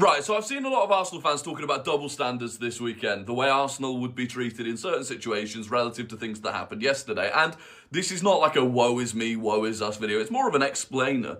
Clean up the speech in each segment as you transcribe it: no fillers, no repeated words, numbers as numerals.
Right, so I've seen a lot of Arsenal fans talking about double standards this weekend, the way Arsenal would be treated in certain situations relative to things that happened yesterday. And this is not like a woe is me, woe is us video. It's more of an explainer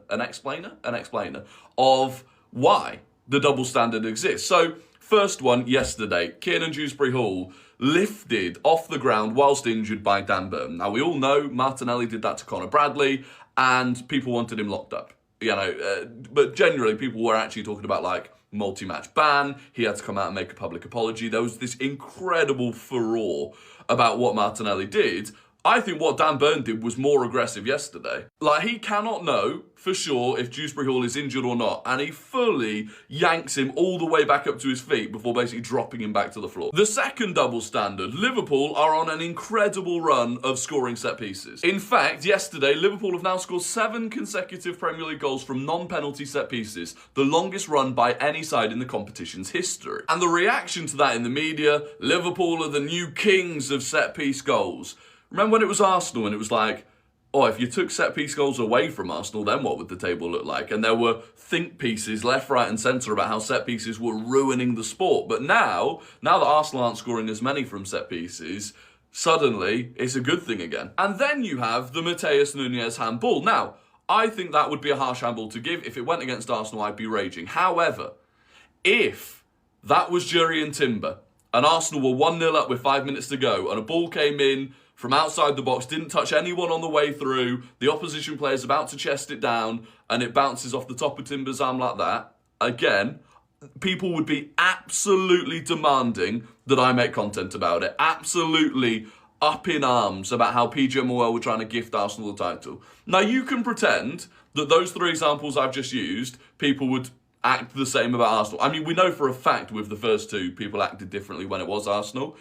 of why the double standard exists. So, first one yesterday, Kiernan Dewsbury-Hall lifted off the ground whilst injured by Dan Burn. Now, we all know Martinelli did that to Conor Bradley, and people wanted him locked up. But generally, people were actually talking about, like, multi-match ban. He had to come out and make a public apology. There was this incredible furore about what Martinelli did. I think what Dan Burn did was more aggressive yesterday. Like, he cannot know for sure if Dewsbury-Hall is injured or not, and he fully yanks him all the way back up to his feet before basically dropping him back to the floor. The second double standard, Liverpool are on an incredible run of scoring set pieces. In fact, yesterday, Liverpool have now scored 7 consecutive Premier League goals from non-penalty set pieces, the longest run by any side in the competition's history. And the reaction to that in the media, Liverpool are the new kings of set-piece goals. Remember when it was Arsenal and it was like, oh, if you took set-piece goals away from Arsenal, then what would the table look like? And there were think pieces left, right and centre about how set-pieces were ruining the sport. But now that Arsenal aren't scoring as many from set-pieces, suddenly it's a good thing again. And then you have the Matheus Nunes handball. Now, I think that would be a harsh handball to give. If it went against Arsenal, I'd be raging. However, if that was Jurrien Timber and Arsenal were 1-0 up with 5 minutes to go and a ball came in from outside the box, didn't touch anyone on the way through, the opposition player's about to chest it down, and it bounces off the top of Timber's arm like that, again, people would be absolutely demanding that I make content about it. Absolutely up in arms about how PJ Morel were trying to gift Arsenal the title. Now, you can pretend that those 3 examples I've just used, people would act the same about Arsenal. I mean, we know for a fact with the first 2, people acted differently when it was Arsenal.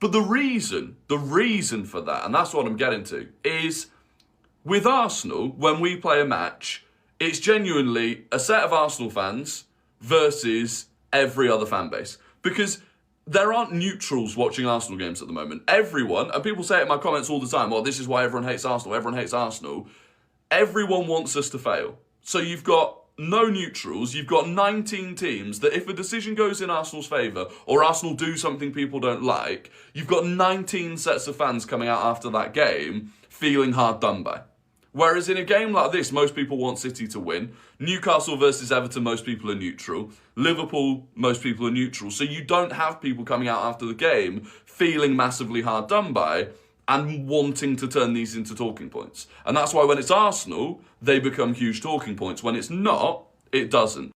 But the reason for that, and that's what I'm getting to, is with Arsenal, when we play a match, it's genuinely a set of Arsenal fans versus every other fan base. Because there aren't neutrals watching Arsenal games at the moment. Everyone, and people say it in my comments all the time, well, this is why everyone hates Arsenal, everyone hates Arsenal. Everyone wants us to fail. So you've got no neutrals, you've got 19 teams that if a decision goes in Arsenal's favour or Arsenal do something people don't like, you've got 19 sets of fans coming out after that game feeling hard done by. Whereas in a game like this, most people want City to win. Newcastle versus Everton, most people are neutral. Liverpool, most people are neutral. So you don't have people coming out after the game feeling massively hard done by and wanting to turn these into talking points. And that's why when it's Arsenal, they become huge talking points. When it's not, it doesn't.